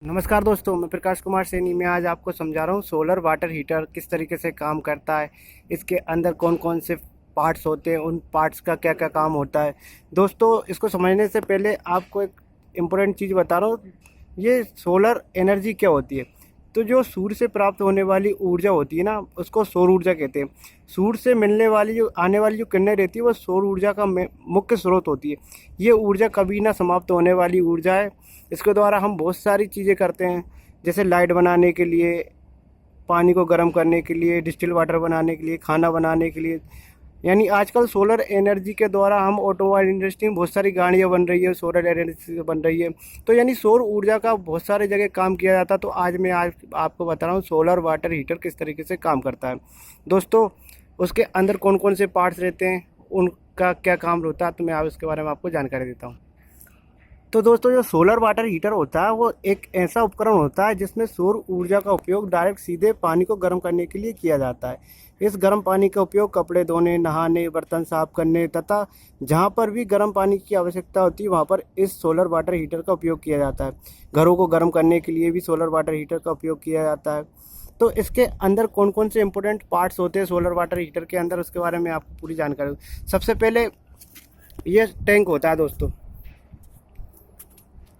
नमस्कार दोस्तों, मैं प्रकाश कुमार सैनी। मैं आज आपको समझा रहा हूँ सोलर वाटर हीटर किस तरीके से काम करता है, इसके अंदर कौन कौन से पार्ट्स होते हैं, उन पार्ट्स का क्या क्या काम होता है। दोस्तों, इसको समझने से पहले आपको एक इम्पोर्टेंट चीज़ बता रहा हूँ। ये सोलर एनर्जी क्या होती है? तो जो सूर्य से प्राप्त होने वाली ऊर्जा होती है ना, उसको सौर ऊर्जा कहते हैं। सूर्य से मिलने वाली जो आने वाली जो किरणें रहती है, वो सौर ऊर्जा का मुख्य स्रोत होती है। ये ऊर्जा कभी ना समाप्त होने वाली ऊर्जा है। इसके द्वारा हम बहुत सारी चीज़ें करते हैं, जैसे लाइट बनाने के लिए, पानी को गर्म करने के लिए, डिस्टिल वाटर बनाने के लिए, खाना बनाने के लिए। यानी आजकल सोलर एनर्जी के द्वारा हम ऑटोमोबाइल इंडस्ट्री में बहुत सारी गाड़ियाँ बन रही है, सोलर एनर्जी से बन रही है। तो यानी सौर ऊर्जा का बहुत सारे जगह काम किया जाता है। तो आज आपको बता रहा हूँ सोलर वाटर हीटर किस तरीके से काम करता है। दोस्तों, उसके अंदर कौन कौन से पार्ट्स रहते हैं, उनका क्या काम होता है, तो मैं उसके बारे में आपको जानकारी देता हूँ। तो दोस्तों, जो सोलर वाटर हीटर होता है वो एक ऐसा उपकरण होता है जिसमें सौर ऊर्जा का उपयोग डायरेक्ट सीधे पानी को गर्म करने के लिए किया जाता है। इस गर्म पानी का उपयोग कपड़े धोने, नहाने, बर्तन साफ करने तथा जहाँ पर भी गर्म पानी की आवश्यकता होती है वहाँ पर इस सोलर वाटर हीटर का उपयोग किया जाता है। घरों को गर्म करने के लिए भी सोलर वाटर हीटर का उपयोग किया जाता है। तो इसके अंदर कौन कौन से इंपॉर्टेंट पार्ट्स होते हैं सोलर वाटर हीटर के अंदर, उसके बारे में आपको पूरी जानकारी दूँ। सबसे पहले ये टैंक होता है दोस्तों।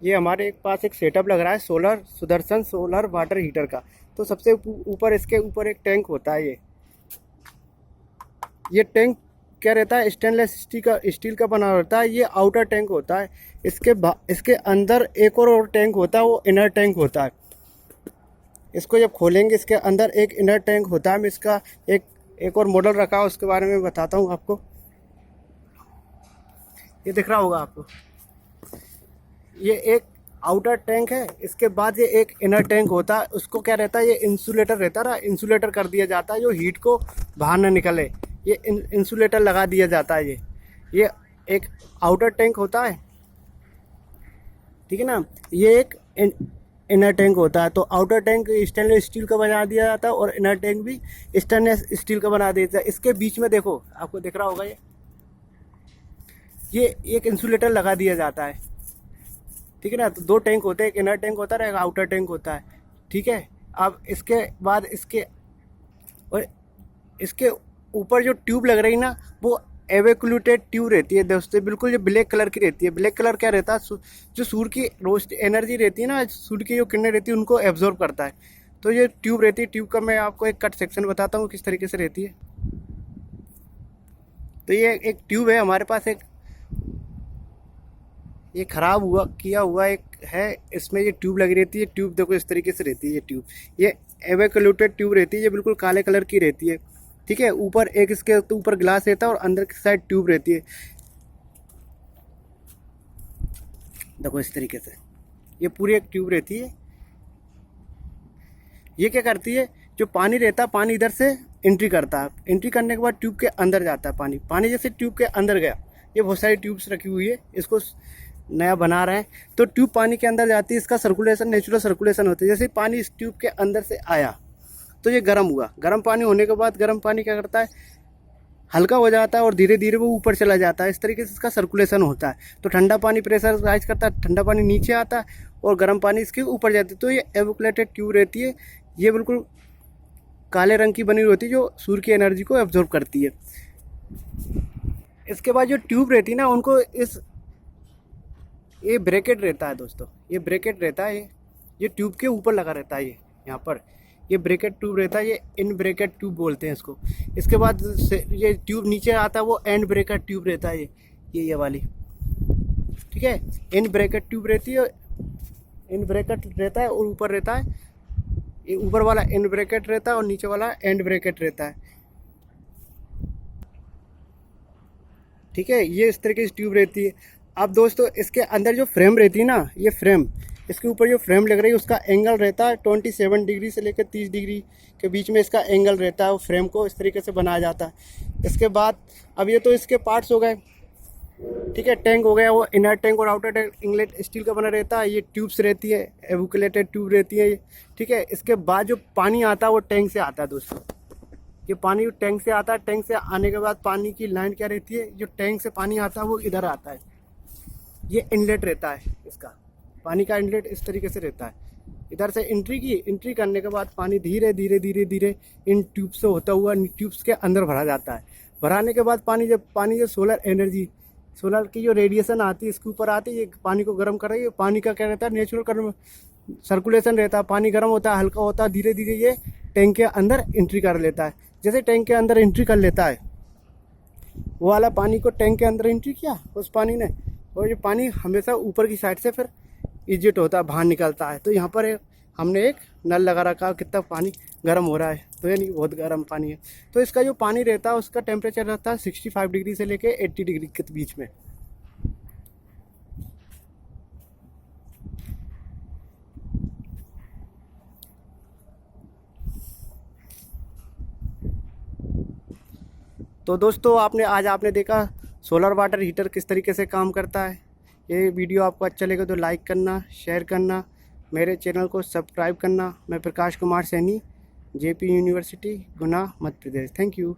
ये हमारे पास एक सेटअप लग रहा है solar Sudarshan solar water heater का। तो सबसे ऊपर इसके ऊपर एक टैंक होता है। ये टैंक क्या रहता है, स्टेनलेस स्टील का बना होता है। ये आउटर टैंक होता है। इसके अंदर एक और टैंक होता है, वो इनर टैंक होता है। इसको जब खोलेंगे, इसके अंदर एक इनर टैंक होता है। मैं इसका एक और मॉडल रखा है, उसके बारे में बताता हूँ आपको। ये दिख रहा होगा आपको, ये एक आउटर टैंक है। इसके बाद ये एक इनर टैंक होता है। उसको क्या रहता है, ये इंसुलेटर रहता है ना, इंसुलेटर कर दिया जाता है जो हीट को बाहर न निकले। ये इंसुलेटर लगा दिया जाता है। ये एक आउटर टैंक होता है, ठीक है ना। ये एक इनर टैंक होता है। तो आउटर टैंक स्टेनलेस स्टील का बना दिया जाता है और इनर टैंक भी स्टेनलेस स्टील का बना दिया जाता है। इसके बीच में देखो, आपको दिख रहा होगा, ये एक इंसुलेटर लगा दिया जाता है, ठीक है ना। तो दो टैंक होते हैं, एक इनर टैंक होता है, एक आउटर टैंक होता है, ठीक है। अब इसके बाद इसके ऊपर जो ट्यूब लग रही ना, वो एवेक्यूलेटेड ट्यूब रहती है दोस्तों। बिल्कुल जो ब्लैक कलर की रहती है। ब्लैक कलर क्या रहता है, जो सूर्य की रोशनी एनर्जी रहती है ना, सूर्य की जो किरणें रहती है उनको एब्जॉर्ब करता है। तो ये ट्यूब रहती है। ट्यूब का मैं आपको एक कट सेक्शन बताता हूँ किस तरीके से रहती है। तो ये एक ट्यूब है हमारे पास, ये ख़राब किया हुआ एक है। इसमें ये ट्यूब लगी रहती है। ट्यूब देखो इस तरीके से रहती है। ये ट्यूब, ये एवेक्यूलेटेड ट्यूब रहती है। ये बिल्कुल काले कलर की रहती है, ठीक है। ऊपर एक इसके तो ऊपर ग्लास रहता है और अंदर की साइड ट्यूब रहती है। देखो इस तरीके से ये पूरी एक ट्यूब रहती है। ये क्या करती है, जो पानी रहता है, पानी इधर से एंट्री करता है। एंट्री करने के बाद ट्यूब के अंदर जाता है पानी जैसे ट्यूब के अंदर गया। ये बहुत सारी ट्यूब्स रखी हुई है, इसको नया बना रहे हैं। तो ट्यूब पानी के अंदर जाती है, इसका सर्कुलेशन नेचुरल सर्कुलेशन होता है। जैसे पानी इस ट्यूब के अंदर से आया तो ये गर्म हुआ। गर्म पानी होने के बाद गर्म पानी क्या करता है, हल्का हो जाता है और धीरे धीरे वो ऊपर चला जाता है। इस तरीके से इसका सर्कुलेशन होता है। तो ठंडा पानी प्रेशर राइज करता है, ठंडा पानी नीचे आता है और गर्म पानी इसके ऊपर जाती है। तो ये एवेक्यूलेटेड ट्यूब रहती है। ये बिल्कुल काले रंग की बनी हुई होती है, जो सूर्य की एनर्जी को एब्जॉर्ब करती है। इसके बाद जो ट्यूब रहती है ना, उनको ये ब्रैकेट रहता है दोस्तों। ये ब्रैकेट रहता है, ये ट्यूब के ऊपर लगा रहता है। ये यहाँ पर ये ब्रैकेट ट्यूब रहता है। ये इन ब्रैकेट ट्यूब बोलते हैं इसको। इसके बाद ये ट्यूब नीचे आता है, वो एंड ब्रैकेट ट्यूब रहता है। ये वाली, ठीक है। इन ब्रैकेट ट्यूब रहती है, इन ब्रैकेट रहता है और ऊपर रहता है, ये ऊपर वाला इन ब्रैकेट रहता है और नीचे वाला एंड ब्रैकेट रहता है, ठीक है। ये इस तरीके से ट्यूब रहती है। अब दोस्तों, इसके अंदर जो फ्रेम रहती है ना, ये फ्रेम, इसके ऊपर जो फ्रेम लग रही है उसका एंगल रहता है 27 डिग्री से लेकर 30 डिग्री के बीच में इसका एंगल रहता है। वो फ्रेम को इस तरीके से बनाया जाता है। इसके बाद अब ये तो इसके पार्ट्स हो गए, ठीक है। टैंक हो गया, वो इनर टैंक और आउटर टैंक इंगलेट स्टील का बना रहता है। ये ट्यूब्स रहती है, एवेक्यूलेटेड ट्यूब रहती है, ठीक है। इसके बाद जो पानी आता है वो टैंक से आता है दोस्तों। ये पानी टैंक से आता है। टैंक से आने के बाद पानी की लाइन क्या रहती है, जो टैंक से पानी आता है वो इधर आता है। ये इनलेट रहता है इसका पानी का इनलेट इस तरीके से रहता है। इधर से एंट्री करने के बाद पानी धीरे धीरे धीरे धीरे इन ट्यूब से होता हुआ ट्यूब्स के अंदर भरा जाता है। भराने के बाद पानी जो सोलर एनर्जी, सोलर की जो रेडिएशन आती है इसके ऊपर आती है, ये पानी को गर्म कर रही है। पानी का क्या रहता है, नेचुरल गर्म सर्कुलेशन रहता है, पानी गर्म होता है, हल्का होता है, धीरे धीरे ये टैंक के अंदर एंट्री कर लेता है। जैसे टैंक के अंदर एंट्री कर लेता है, वो वाला पानी को टैंक के अंदर एंट्री किया उस पानी ने, और ये पानी हमेशा ऊपर की साइड से फिर इजेक्ट होता है, बाहर निकलता है। तो यहाँ पर हमने एक नल लगा रखा, कितना पानी गर्म हो रहा है, तो यानी बहुत गर्म पानी है। तो इसका जो पानी रहता है उसका टेम्परेचर रहता है 65 डिग्री से लेके 80 डिग्री के बीच में। तो दोस्तों आज आपने देखा सोलर वाटर हीटर किस तरीके से काम करता है। ये वीडियो आपको अच्छा लगे तो लाइक करना, शेयर करना, मेरे चैनल को सब्सक्राइब करना। मैं Prakash Kumar Saini, JP university Guna, Madhya Pradesh. Thank you.